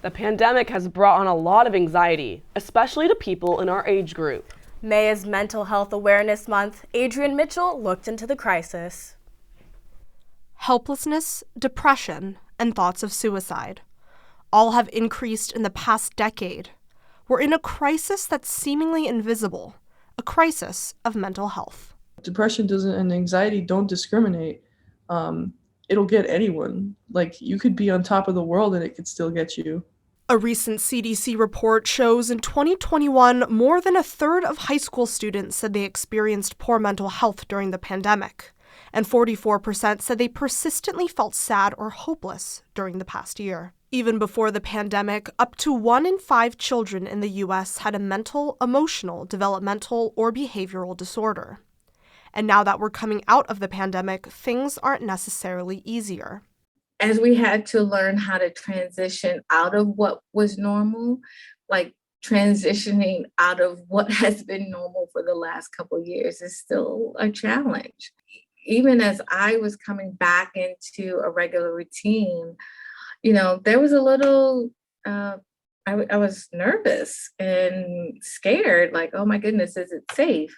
The pandemic has brought on a lot of anxiety, especially to people in our age group. May is Mental Health Awareness Month. Adrienne Mitchel looked into the crisis. Helplessness, depression, and thoughts of suicide all have increased in the past decade. We're in a crisis that's seemingly invisible, a crisis of mental health. Depression doesn't and anxiety don't discriminate. It'll get anyone. Like, you could be on top of the world and it could still get you. A recent CDC report shows in 2021, more than a third of high school students said they experienced poor mental health during the pandemic, and 44% said they persistently felt sad or hopeless during the past year. Even before the pandemic, up to 1 in 5 children in the U.S. had a mental, emotional, developmental, or behavioral disorder. And now that we're coming out of the pandemic, things aren't necessarily easier. As we had to learn how to transition out of what was normal, like transitioning out of what has been normal for the last couple of years is still a challenge. Even as I was coming back into a regular routine, there was a little, I was nervous and scared, like, oh my goodness, is it safe?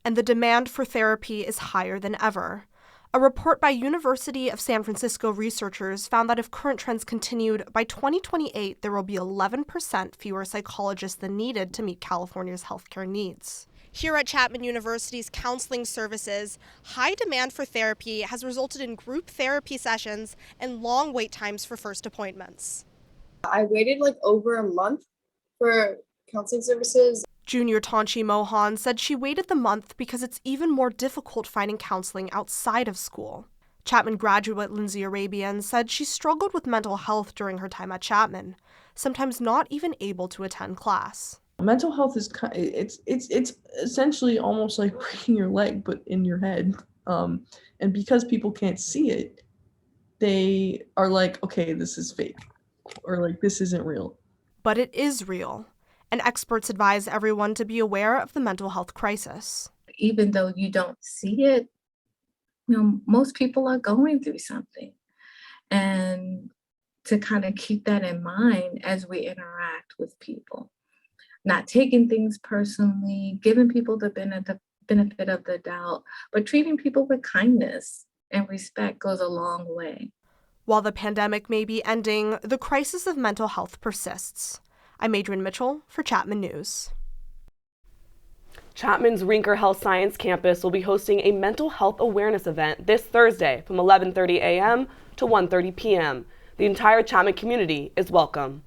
And the demand for therapy is higher than ever. A report by University of San Francisco researchers found that if current trends continued, by 2028, there will be 11% fewer psychologists than needed to meet California's healthcare needs. Here at Chapman University's counseling services, high demand for therapy has resulted in group therapy sessions and long wait times for first appointments. I waited over a month for counseling services. Junior Tanchi Mohan said she waited the month because it's even more difficult finding counseling outside of school. Chapman graduate Lindsay Arabian said she struggled with mental health during her time at Chapman, sometimes not even able to attend class. Mental health is it's essentially almost like breaking your leg, but in your head. And because people can't see it, they are like, okay, this is fake, or like, this isn't real. But it is real, and experts advise everyone to be aware of the mental health crisis. Even though you don't see it, most people are going through something. And to kind of keep that in mind as we interact with people. Not taking things personally, giving people the benefit of the doubt, but treating people with kindness and respect goes a long way. While the pandemic may be ending, the crisis of mental health persists. I'm Adrienne Mitchel for Chapman News. Chapman's Rinker Health Science Campus will be hosting a mental health awareness event this Thursday from 11:30 a.m. to 1:30 p.m. The entire Chapman community is welcome.